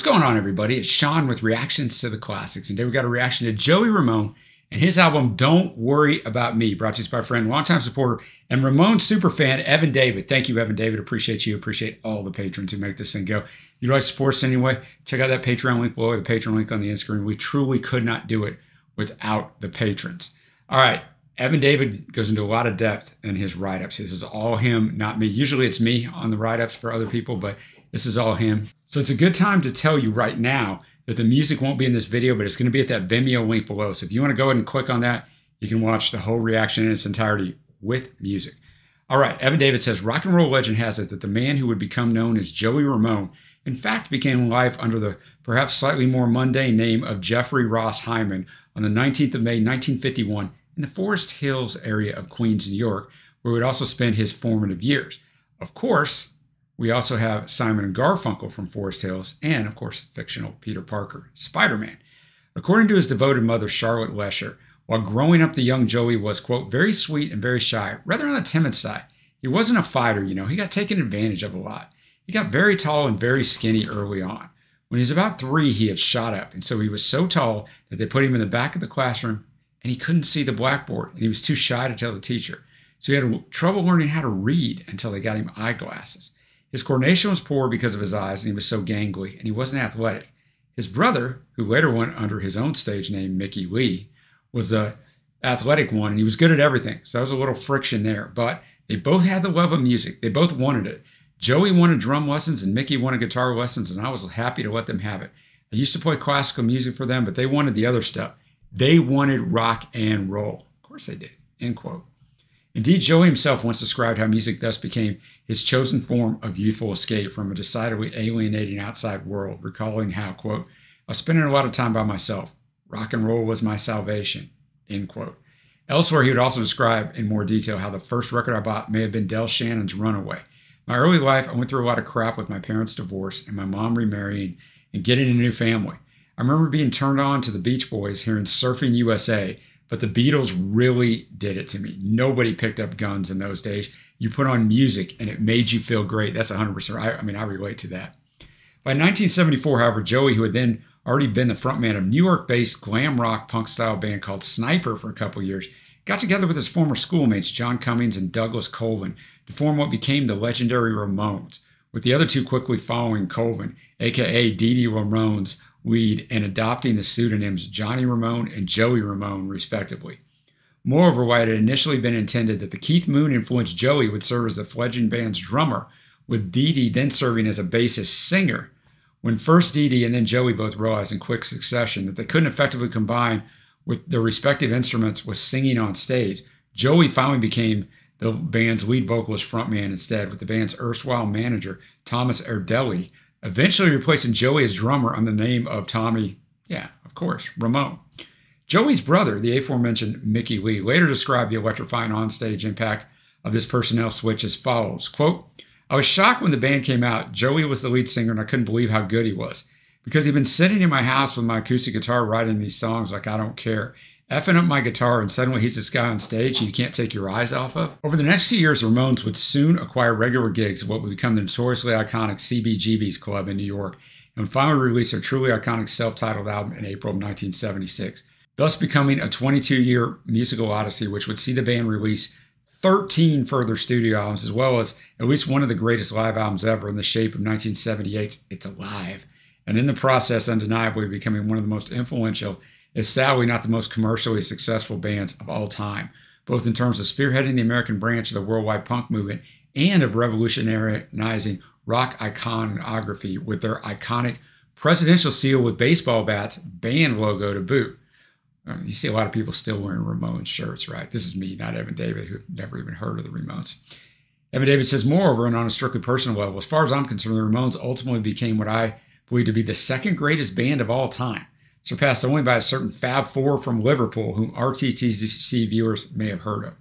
going on, everybody? It's Sean with Reactions to the Classics. And today we got a reaction to Joey Ramone and his album Don't Worry About Me, brought to us by a friend, longtime supporter, and Ramone superfan, Evan David. Thank you, Evan David. Appreciate you. Appreciate all the patrons who make this thing go. If you'd like to support us anyway, check out that Patreon link below, or the Patreon link on the Instagram. We truly could not do it without the patrons. All right. Evan David goes into a lot of depth in his write-ups. This is all him, not me. Usually it's me on the write-ups for other people, but this is all him. So it's a good time to tell you right now that the music won't be in this video, but it's going to be at that Vimeo link below. So if you want to go ahead and click on that, you can watch the whole reaction in its entirety with music. All right, Evan David says, rock and roll legend has it that the man who would become known as Joey Ramone, in fact, became alive under the perhaps slightly more mundane name of Jeffrey Ross Hyman on the 19th of May, 1951, in the Forest Hills area of Queens, New York, where he would also spend his formative years. Of course, we also have Simon and Garfunkel from Forest Hills, and of course, fictional Peter Parker, Spider-Man. According to his devoted mother, Charlotte Lesher, while growing up, the young Joey was, quote, very sweet and very shy, rather on the timid side. He wasn't a fighter, you know, he got taken advantage of a lot. He got very tall and very skinny early on. When he was about 3, he had shot up, and so he was so tall that they put him in the back of the classroom, and he couldn't see the blackboard, and he was too shy to tell the teacher. So he had trouble learning how to read until they got him eyeglasses. His coordination was poor because of his eyes, and he was so gangly, and he wasn't athletic. His brother, who later went under his own stage name, Mickey Lee, was the athletic one, and he was good at everything. So there was a little friction there, but they both had the love of music. They both wanted it. Joey wanted drum lessons, and Mickey wanted guitar lessons, and I was happy to let them have it. I used to play classical music for them, but they wanted the other stuff. They wanted rock and roll. Of course they did, end quote. Indeed, Joey himself once described how music thus became his chosen form of youthful escape from a decidedly alienating outside world, recalling how, quote, I was spending a lot of time by myself. Rock and roll was my salvation, end quote. Elsewhere, he would also describe in more detail how the first record I bought may have been Del Shannon's Runaway. My early life, I went through a lot of crap with my parents' divorce and my mom remarrying and getting a new family. I remember being turned on to the Beach Boys, hearing Surfing USA, but the Beatles really did it to me. Nobody picked up guns in those days. You put on music and it made you feel great. That's 100%. I relate to that. By 1974, however, Joey, who had then already been the frontman of New York-based glam rock punk style band called Sniper for a couple of years, got together with his former schoolmates, John Cummings and Douglas Colvin, to form what became the legendary Ramones, with the other two quickly following Colvin, aka Dee Dee Ramone's lead, and adopting the pseudonyms Johnny Ramone and Joey Ramone, respectively. Moreover, while it had initially been intended that the Keith Moon-influenced Joey would serve as the fledgling band's drummer, with Dee Dee then serving as a bassist singer, when first Dee Dee and then Joey both realized in quick succession that they couldn't effectively combine with their respective instruments with singing on stage, Joey finally became the band's lead vocalist frontman instead, with the band's erstwhile manager, Thomas Erdelli, eventually replacing Joey as drummer on the name of Tommy, yeah, of course, Ramone. Joey's brother, the aforementioned Mickey Lee, later described the electrifying onstage impact of this personnel switch as follows, quote, I was shocked when the band came out. Joey was the lead singer, and I couldn't believe how good he was, because he'd been sitting in my house with my acoustic guitar writing these songs like I don't care, effing up my guitar, and suddenly he's this guy on stage you can't take your eyes off of. Over the next few years, Ramones would soon acquire regular gigs at what would become the notoriously iconic CBGB's Club in New York, and finally release their truly iconic self-titled album in April of 1976, thus becoming a 22-year musical odyssey, which would see the band release 13 further studio albums, as well as at least one of the greatest live albums ever in the shape of 1978's It's Alive, and in the process, undeniably becoming one of the most influential, is sadly not the most commercially successful bands of all time, both in terms of spearheading the American branch of the worldwide punk movement and of revolutionizing rock iconography with their iconic presidential seal with baseball bats band logo to boot. You see a lot of people still wearing Ramones shirts, right? This is me, not Evan David, who've never even heard of the Ramones. Evan David says, moreover, and on a strictly personal level, as far as I'm concerned, the Ramones ultimately became what I believe to be the second greatest band of all time, surpassed only by a certain Fab Four from Liverpool, whom RTTC viewers may have heard of.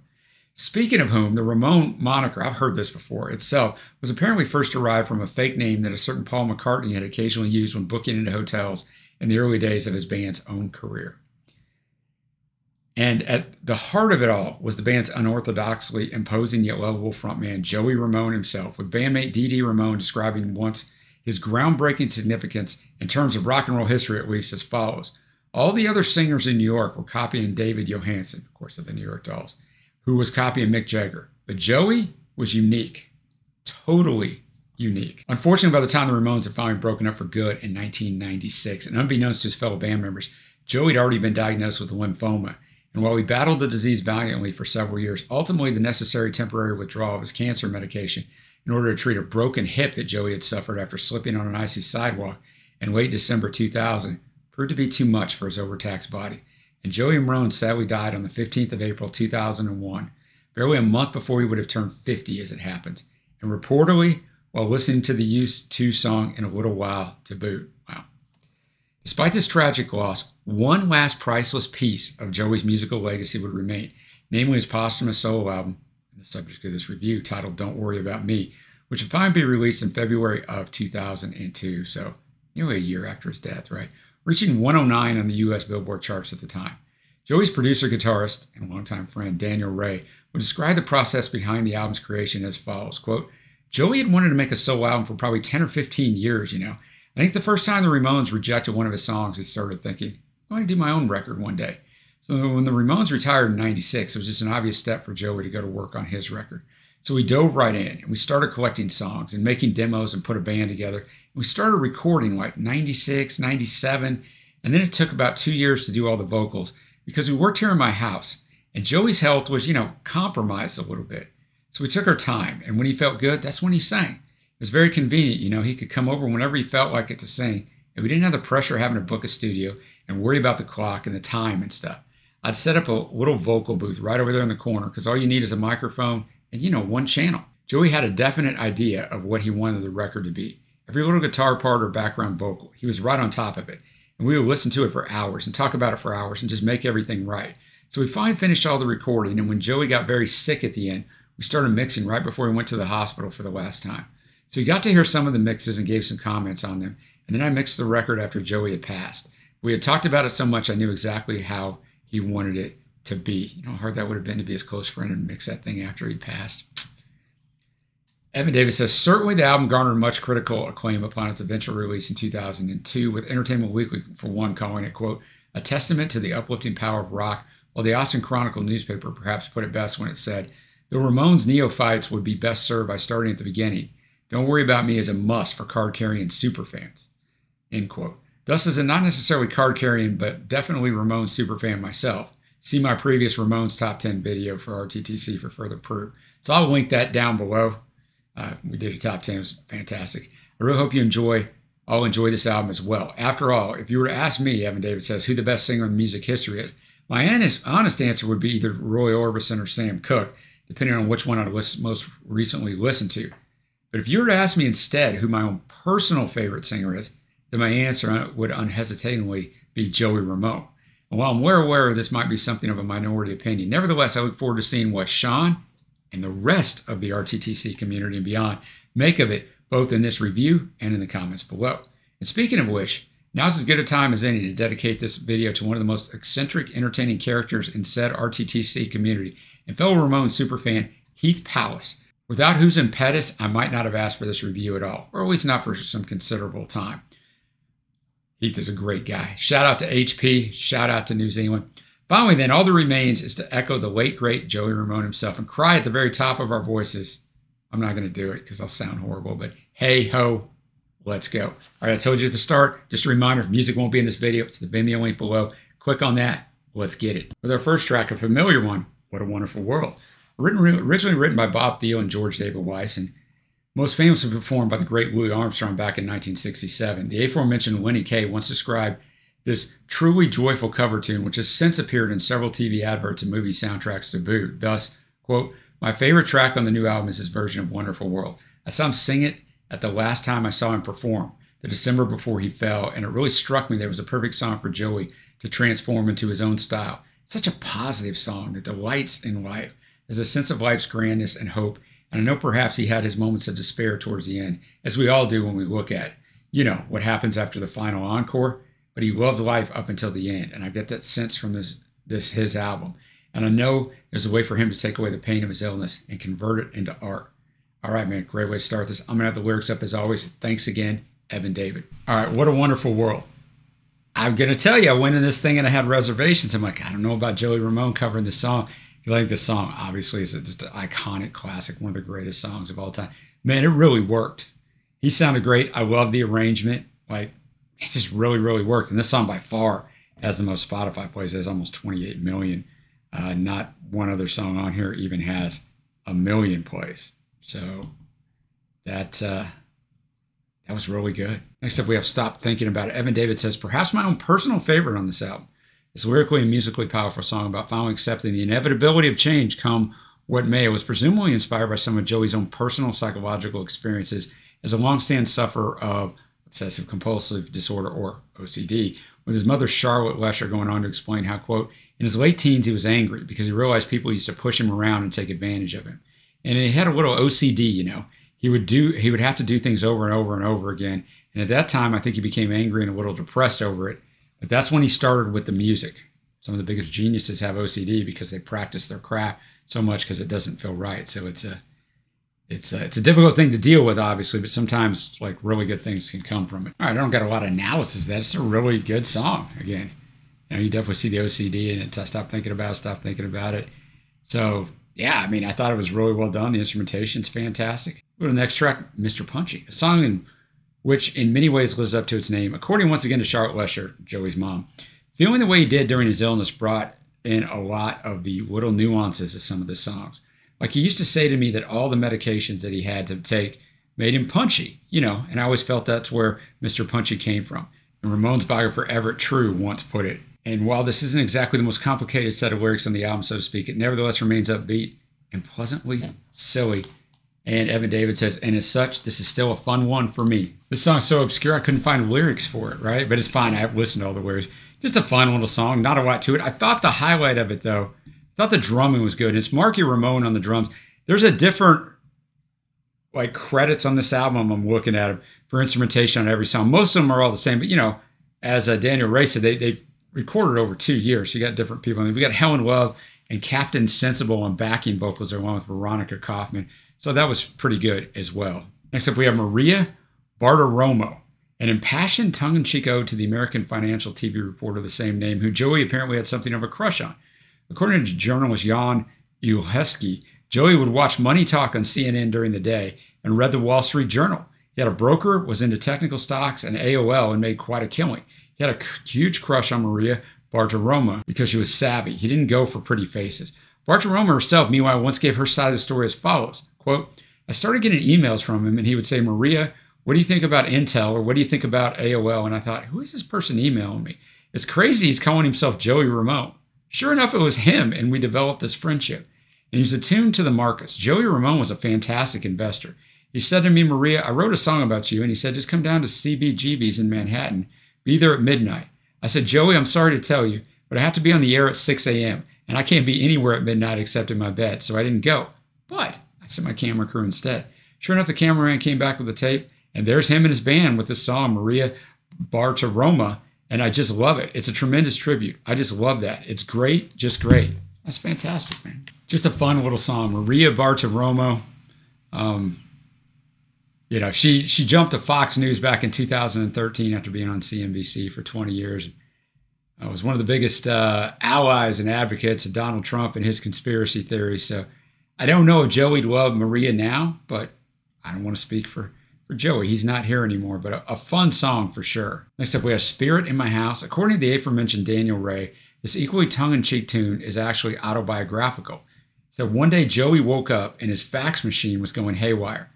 Speaking of whom, the Ramone moniker, I've heard this before, itself was apparently first derived from a fake name that a certain Paul McCartney had occasionally used when booking into hotels in the early days of his band's own career. And at the heart of it all was the band's unorthodoxly imposing yet lovable frontman, Joey Ramone himself, with bandmate Dee Dee Ramone describing once his groundbreaking significance in terms of rock and roll history, at least, as follows. All the other singers in New York were copying David Johansen, of course, of the New York Dolls, who was copying Mick Jagger. But Joey was unique, totally unique. Unfortunately, by the time the Ramones had finally broken up for good in 1996, and unbeknownst to his fellow band members, Joey had already been diagnosed with lymphoma. And while he battled the disease valiantly for several years, ultimately the necessary temporary withdrawal of his cancer medication in order to treat a broken hip that Joey had suffered after slipping on an icy sidewalk in late December 2000 proved to be too much for his overtaxed body. And Joey Ramone sadly died on the 15th of April 2001, barely a month before he would have turned 50 as it happens, and reportedly while listening to the U2 song In a Little While to boot. Wow. Despite this tragic loss, one last priceless piece of Joey's musical legacy would remain, namely his posthumous solo album, the subject of this review, titled Don't Worry About Me, which would finally be released in February of 2002, so nearly a year after his death, right? Reaching 109 on the U.S. Billboard charts at the time. Joey's producer, guitarist, and longtime friend Daniel Ray would describe the process behind the album's creation as follows, quote, Joey had wanted to make a solo album for probably 10 or 15 years, you know. I think the first time the Ramones rejected one of his songs, he started thinking, I want to do my own record one day. So when the Ramones retired in 96, it was just an obvious step for Joey to go to work on his record. So we dove right in, and we started collecting songs and making demos and put a band together. And we started recording like 96, 97, and then it took about 2 years to do all the vocals because we worked here in my house, and Joey's health was, compromised a little bit. So we took our time, and when he felt good, that's when he sang. It was very convenient, he could come over whenever he felt like it to sing, and we didn't have the pressure of having to book a studio and worry about the clock and the time and stuff. I'd set up a little vocal booth right over there in the corner because all you need is a microphone and, one channel. Joey had a definite idea of what he wanted the record to be. Every little guitar part or background vocal, he was right on top of it. And we would listen to it for hours and talk about it for hours and just make everything right. So we finally finished all the recording, and when Joey got very sick at the end, we started mixing right before he went to the hospital for the last time. So you got to hear some of the mixes and gave some comments on them. And then I mixed the record after Joey had passed. We had talked about it so much I knew exactly how he wanted it to be. You know how hard that would have been to be his close friend and mix that thing after he passed. Evan Davis says, certainly the album garnered much critical acclaim upon its eventual release in 2002, with Entertainment Weekly, for one, calling it, quote, a testament to the uplifting power of rock, while the Austin Chronicle newspaper perhaps put it best when it said, the Ramones neophytes would be best served by starting at the beginning. Don't Worry About Me is a must for card-carrying superfans, end quote. Thus, as a not necessarily card-carrying, but definitely Ramones superfan myself, see my previous Ramones Top 10 video for RTTC for further proof. So I'll link that down below. We did a top 10. It was fantastic. I really hope you all enjoy this album as well. After all, if you were to ask me, Evan David says, who the best singer in music history is, my honest answer would be either Roy Orbison or Sam Cooke, depending on which one I'd most recently listened to. But if you were to ask me instead who my own personal favorite singer is, then my answer would unhesitatingly be Joey Ramone. And while I'm well aware this might be something of a minority opinion, nevertheless, I look forward to seeing what Sean and the rest of the RTTC community and beyond make of it, both in this review and in the comments below. And speaking of which, now's as good a time as any to dedicate this video to one of the most eccentric, entertaining characters in said RTTC community and fellow Ramones superfan, Heath Powis, without whose impetus I might not have asked for this review at all, or at least not for some considerable time. Heath is a great guy. Shout out to HP, shout out to New Zealand. Finally then, all that remains is to echo the late, great Joey Ramone himself and cry at the very top of our voices. I'm not going to do it because I'll sound horrible, but hey ho, let's go. All right, I told you at the start, just a reminder, if music won't be in this video, it's the Vimeo link below. Click on that, let's get it. With our first track, a familiar one, What a Wonderful World. Originally written by Bob Thiele and George David Weiss, and most famously performed by the great Louis Armstrong back in 1967. The aforementioned Winnie Kay once described this truly joyful cover tune, which has since appeared in several TV adverts and movie soundtracks to boot. Thus, quote, my favorite track on the new album is his version of Wonderful World. I saw him sing it at the last time I saw him perform, the December before he fell, and it really struck me that it was a perfect song for Joey to transform into his own style. It's such a positive song that delights in life. There's a sense of life's grandness and hope, and I know perhaps he had his moments of despair towards the end, as we all do when we look at, what happens after the final encore, but he loved life up until the end, and I get that sense from his album. And I know there's a way for him to take away the pain of his illness and convert it into art. All right, man, great way to start this. I'm going to have the lyrics up as always. Thanks again. Evan David. All right, what a wonderful world. I'm going to tell you, I went in this thing and I had reservations. I'm like, I don't know about Joey Ramone covering this song. You like this song, obviously, it's just an iconic classic, one of the greatest songs of all time. Man, it really worked. He sounded great. I love the arrangement. Like, it just really, really worked. And this song by far has the most Spotify plays. It has almost 28 million. Not one other song on here even has 1 million plays. So that was really good. Next up, we have Stop Thinking About It. Evan David says, perhaps my own personal favorite on this album. It's a lyrically and musically powerful song about finally accepting the inevitability of change, come what may. It was presumably inspired by some of Joey's own personal psychological experiences as a long-standing sufferer of obsessive compulsive disorder, or OCD, with his mother Charlotte Lesher going on to explain how, quote, in his late teens he was angry because he realized people used to push him around and take advantage of him. And he had a little OCD, you know. He would have to do things over and over and over again. And at that time, I think he became angry and a little depressed over it. But that's when he started with the music. Some of the biggest geniuses have OCD because they practice their craft so much because it doesn't feel right. So it's a difficult thing to deal with, obviously, but sometimes like really good things can come from it. All right, I don't got a lot of analysis of that. It's a really good song. Again, you know, you definitely see the OCD in it. Stop thinking about it. So yeah, I mean, I thought it was really well done. The instrumentation's fantastic. Go to the next track, Mr. Punchy, a song which in many ways lives up to its name. According once again to Charlotte Lesher, Joey's mom, feeling the way he did during his illness brought in a lot of the little nuances of some of the songs. Like he used to say to me that all the medications that he had to take made him punchy, you know, and I always felt that's where Mr. Punchy came from. And Ramones biographer Everett True once put it. And while this isn't exactly the most complicated set of lyrics on the album, so to speak, it nevertheless remains upbeat and pleasantly silly. And Evan David says, and as such, this is still a fun one for me. This song's so obscure, I couldn't find lyrics for it, right? But it's fine. I've listened to all the lyrics. Just a fun little song, not a lot to it. I thought the highlight of it, though, I thought the drumming was good. It's Marky Ramone on the drums. There's a different, like, credits on this album. I'm looking at them for instrumentation on every song. Most of them are all the same. But, you know, as Daniel Ray said, they recorded over 2 years. So you got different people. We got Helen Love and Captain Sensible on backing vocals, along with Veronica Kaufman. So that was pretty good as well. Next up, we have Maria Bartiromo, an impassioned tongue-in-cheek ode to the American financial TV reporter of the same name, who Joey apparently had something of a crush on. According to journalist Jan Ulheski, Joey would watch Money Talk on CNN during the day and read the Wall Street Journal. He had a broker, was into technical stocks and AOL, and made quite a killing. He had a huge crush on Maria Bartiromo because she was savvy. He didn't go for pretty faces. Bartiromo herself, meanwhile, once gave her side of the story as follows, quote, I started getting emails from him and he would say, Maria, what do you think about Intel, or what do you think about AOL? And I thought, who is this person emailing me? It's crazy he's calling himself Joey Ramone. Sure enough, it was him, and we developed this friendship. And he was attuned to the markets. Joey Ramone was a fantastic investor. He said to me, Maria, I wrote a song about you, and he said, just come down to CBGB's in Manhattan. Be there at midnight. I said, Joey, I'm sorry to tell you, but I have to be on the air at 6 a.m., and I can't be anywhere at midnight except in my bed, so I didn't go. But I sent my camera crew instead. Sure enough, the cameraman came back with the tape, and there's him and his band with the song Maria Bartiromo, and I just love it. It's a tremendous tribute. I just love that. It's great, just great. That's fantastic, man. Just a fun little song. Maria Bartiromo. You know, she jumped to Fox News back in 2013 after being on CNBC for 20 years. Was one of the biggest allies and advocates of Donald Trump and his conspiracy theories. So I don't know if Joey'd love Maria now, but I don't want to speak for Joey. He's not here anymore, but a fun song for sure. Next up, we have Spirit in My House. According to the aforementioned Daniel Ray, this equally tongue-in-cheek tune is actually autobiographical. So one day Joey woke up and his fax machine was going haywire.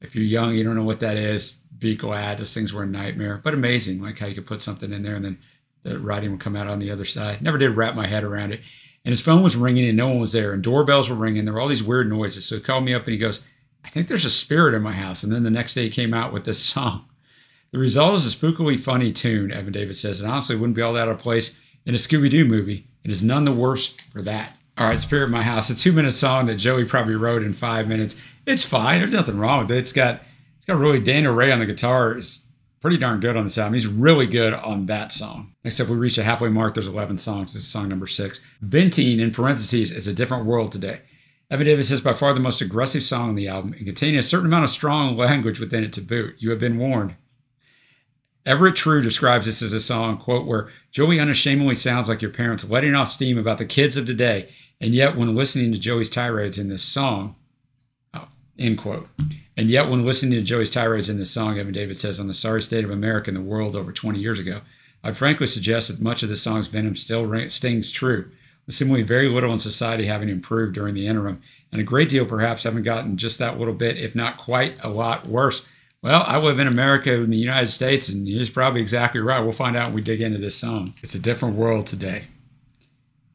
If you're young, you don't know what that is, be glad. Those things were a nightmare, but amazing, like how you could put something in there and then the writing would come out on the other side. Never did wrap my head around it. And his phone was ringing and no one was there, and doorbells were ringing. There were all these weird noises. So he called me up and he goes, I think there's a spirit in my house. And then the next day he came out with this song. The result is a spookily funny tune, Evan David says, and honestly wouldn't be all that out of place in a Scooby-Doo movie. It is none the worse for that. All right, Spirit in My House, a 2-minute song that Joey probably wrote in 5 minutes. It's fine. There's nothing wrong with it. It's got really Daniel Ray on the guitar. Is pretty darn good on this album. He's really good on that song. Next up, we reach the halfway mark. There's 11 songs. This is song number 6. Venting, in parentheses, is a different world today. Evan Davis says by far the most aggressive song on the album and containing a certain amount of strong language within it to boot. You have been warned. Everett True describes this as a song, quote, where Joey unashamedly sounds like your parents letting off steam about the kids of today, and yet when listening to Joey's tirades in this song, oh, end quote. And yet when listening to Joey's tirades in this song, Evan David says, on the sorry state of America and the world over 20 years ago, I'd frankly suggest that much of the song's venom still stings true, with seemingly very little in society having improved during the interim, and a great deal perhaps having gotten just that little bit, if not quite a lot worse. Well, I live in America, in the United States, and he's probably exactly right. We'll find out when we dig into this song. It's a different world today.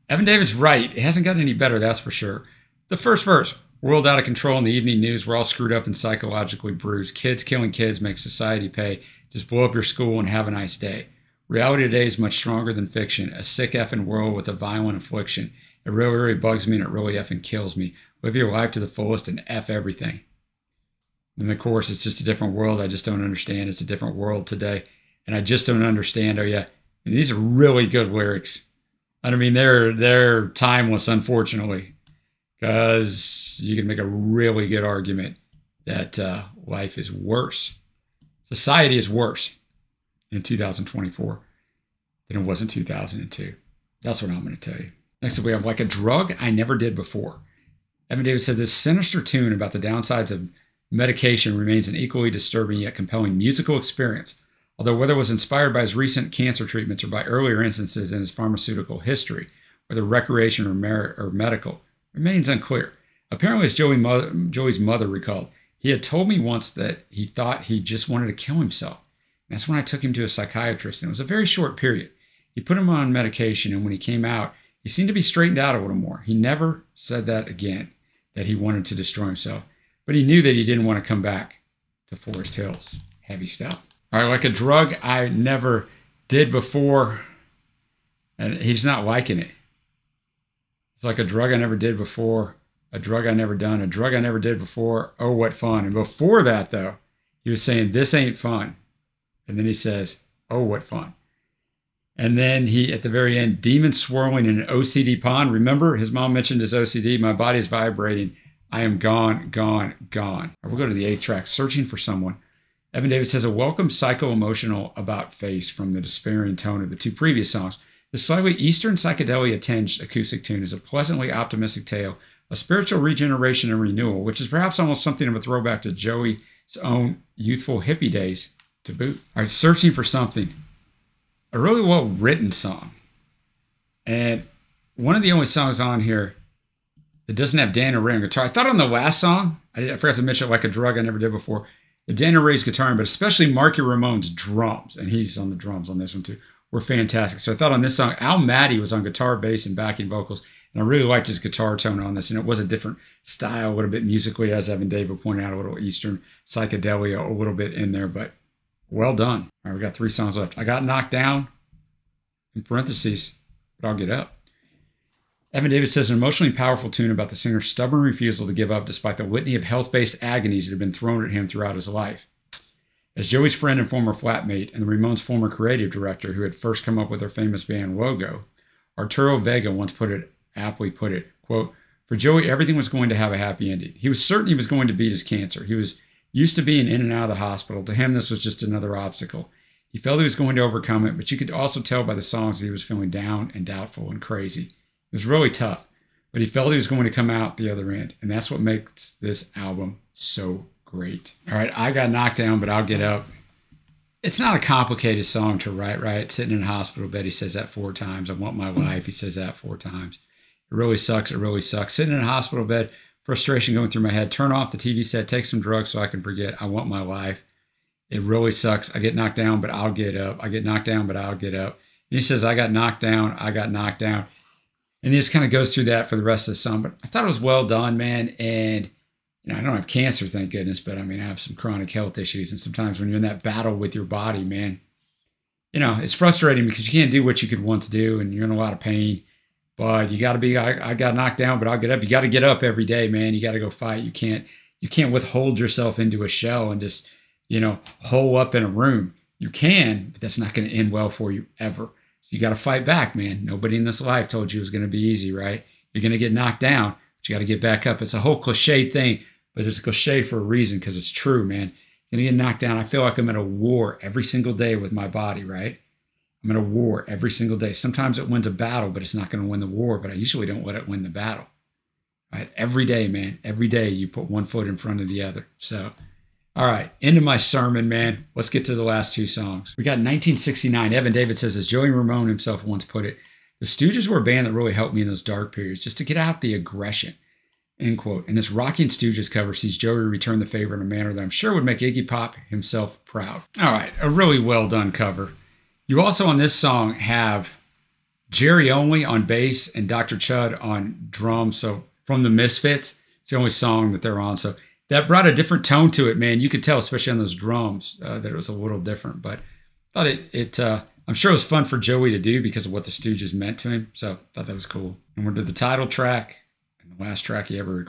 Evan David's right. It hasn't gotten any better, that's for sure. The first verse, world out of control in the evening news. We're all screwed up and psychologically bruised. Kids killing kids make society pay. Just blow up your school and have a nice day. Reality today is much stronger than fiction. A sick effing world with a violent affliction. It really, really bugs me and it really effing kills me. Live your life to the fullest and F everything. Then the chorus, it's just a different world. I just don't understand. It's a different world today. And I just don't understand. Oh, yeah. And these are really good lyrics. I mean, they're timeless, unfortunately, because you can make a really good argument that life is worse. Society is worse in 2024 than it was in 2002. That's what I'm going to tell you. Next up, we have Like a Drug I Never Did Before. Evan David said this sinister tune about the downsides of medication remains an equally disturbing yet compelling musical experience, although whether it was inspired by his recent cancer treatments or by earlier instances in his pharmaceutical history, whether recreation or medical, remains unclear. Apparently, as Joey's mother recalled, he had told me once that he thought he just wanted to kill himself. And that's when I took him to a psychiatrist, and it was a very short period. He put him on medication, and when he came out, he seemed to be straightened out a little more. He never said that again, that he wanted to destroy himself. But he knew that he didn't want to come back to Forest Hills. Heavy stuff. All right, Like a Drug I Never Did Before. And he's not liking it. It's like a drug I never did before, a drug I never done, a drug I never did before. Oh, what fun. And before that, though, he was saying, this ain't fun. And then he says, oh, what fun. And then he, at the very end, demon swirling in an OCD pond. Remember, his mom mentioned his OCD. My body's vibrating. I am gone, gone, gone. We'll go to the 8th track, Searching for Someone. Evan David says, a welcome psycho-emotional about face from the despairing tone of the 2 previous songs. The slightly Eastern psychedelia-tinged acoustic tune is a pleasantly optimistic tale of spiritual regeneration and renewal, which is perhaps almost something of a throwback to Joey's own youthful hippie days to boot. All right, Searching for Something. A really well-written song. And one of the only songs on here that doesn't have Daniel Ray on guitar. I thought on the last song, I forgot to mention Like a Drug I Never Did Before, Daniel Ray's guitar, but especially Marky Ramone's drums, and he's on the drums on this one too, were fantastic. So I thought on this song, Al Matty was on guitar, bass, and backing vocals, and I really liked his guitar tone on this, and it was a different style, a little bit musically, as Evan David pointed out, a little Eastern psychedelia, a little bit in there, but well done. All right, we got 3 songs left. I Got Knocked Down, in parentheses, but I'll get up. Evan David says an emotionally powerful tune about the singer's stubborn refusal to give up despite the litany of health-based agonies that have been thrown at him throughout his life. As Joey's friend and former flatmate and the Ramones' former creative director who had first come up with their famous band logo, Arturo Vega once aptly put it, quote, for Joey, everything was going to have a happy ending. He was certain he was going to beat his cancer. He was used to being in and out of the hospital. To him, this was just another obstacle. He felt he was going to overcome it, but you could also tell by the songs that he was feeling down and doubtful and crazy. It was really tough, but he felt he was going to come out the other end, and that's what makes this album so great. All right, I Got Knocked Down, but I'll Get Up. It's not a complicated song to write, right? Sitting in a hospital bed, he says that 4 times. I want my life, he says that 4 times. It really sucks, it really sucks. Sitting in a hospital bed, frustration going through my head. Turn off the TV set, take some drugs so I can forget. I want my life. It really sucks. I get knocked down, but I'll get up. I get knocked down, but I'll get up. And he says, I got knocked down, I got knocked down. And he just kind of goes through that for the rest of the song. But I thought it was well done, man. And, you know, I don't have cancer, thank goodness. But, I mean, I have some chronic health issues. And sometimes when you're in that battle with your body, man, you know, it's frustrating because you can't do what you could once do. And you're in a lot of pain. But you got to be, I got knocked down, but I'll get up. You got to get up every day, man. You got to go fight. You can't withhold yourself into a shell and just, you know, hole up in a room. You can, but that's not going to end well for you ever. So you got to fight back, man. Nobody in this life told you it was going to be easy, right? You're going to get knocked down, but you got to get back up. It's a whole cliche thing, but it's a cliche for a reason because it's true, man. Gonna get knocked down. I feel like I'm at a war every single day with my body, right? I'm at a war every single day. Sometimes it wins a battle, but it's not going to win the war. But I usually don't let it win the battle. Right? Every day, man. Every day you put one foot in front of the other. So, all right. Into my sermon, man. Let's get to the last two songs. We got 1969. Evan David says, as Joey Ramone himself once put it, the Stooges were a band that really helped me in those dark periods just to get out the aggression. End quote. And this Rockin' Stooges cover sees Joey return the favor in a manner that I'm sure would make Iggy Pop himself proud. All right. A really well done cover. You also on this song have Jerry Only on bass and Dr. Chud on drums. So from the Misfits, it's the only song that they're on. So that brought a different tone to it, man. You could tell, especially on those drums, that it was a little different. But I thought I'm sure it was fun for Joey to do because of what the Stooges meant to him. So I thought that was cool. And we're to the title track and the last track he ever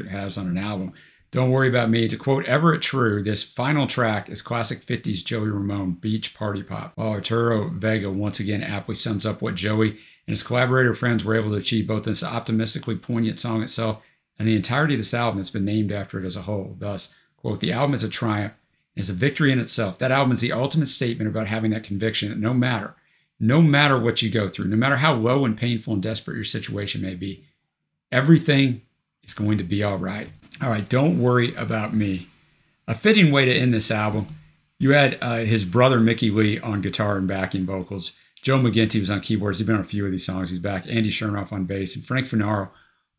has on an album. Don't Worry About Me. To quote Everett True, this final track is classic 50s Joey Ramone beach party pop. While Arturo Vega once again aptly sums up what Joey and his collaborator friends were able to achieve both in this optimistically poignant song itself and the entirety of this album that's been named after it as a whole. Thus, quote, the album is a triumph and is a victory in itself. That album is the ultimate statement about having that conviction that no matter what you go through, no matter how low and painful and desperate your situation may be, everything is going to be all right. All right, Don't Worry About Me. A fitting way to end this album. You had his brother Mickey Lee on guitar and backing vocals. Joe McGinty was on keyboards. He's been on a few of these songs. He's back. Andy Chernoff on bass and Frank Finaro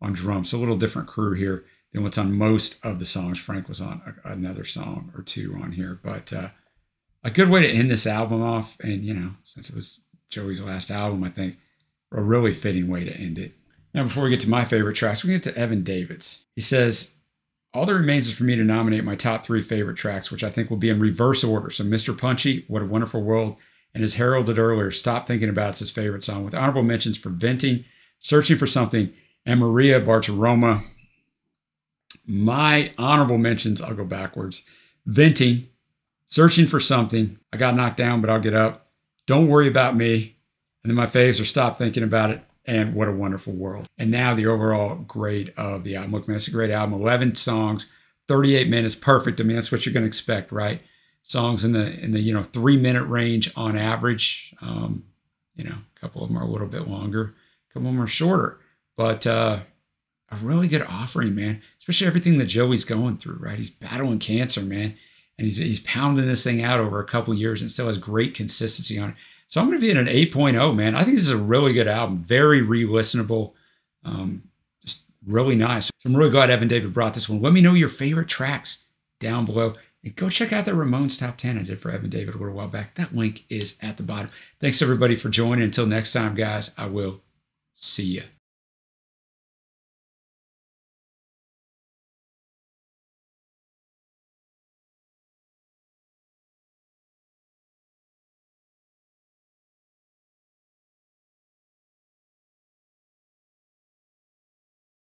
on drums. So a little different crew here than what's on most of the songs. Frank was on another song or two on here. But a good way to end this album off. And, you know, since it was Joey's last album, I think a really fitting way to end it. Now, before we get to my favorite tracks, we get to Evan David's. He says, all that remains is for me to nominate my top 3 favorite tracks, which I think will be in reverse order. So Mr. Punchy, What a Wonderful World, and as heralded earlier, Stop Thinking About It's his favorite song, with honorable mentions for Venting, Searching for Something, and Maria Bartiromo. My honorable mentions, I'll go backwards. Venting, Searching for Something, I Got Knocked Down, But I'll Get Up, Don't Worry About Me, and then my faves are Stop Thinking About It, and What a Wonderful World. And now the overall grade of the album. Look, man, it's a great album. 11 songs, 38 minutes, perfect. I mean, that's what you're going to expect, right? Songs in the 3-minute range on average. A couple of them are a little bit longer, a couple of them are shorter. But a really good offering, man. Especially everything that Joey's going through, right? He's battling cancer, man, and he's pounding this thing out over a couple of years and still has great consistency on it. So I'm going to be at an 8.0, man. I think this is a really good album. Very re-listenable. Just really nice. So I'm really glad Evan David brought this one. Let me know your favorite tracks down below. And go check out the Ramones Top 10 I did for Evan David a little while back. That link is at the bottom. Thanks, everybody, for joining. Until next time, guys, I will see you.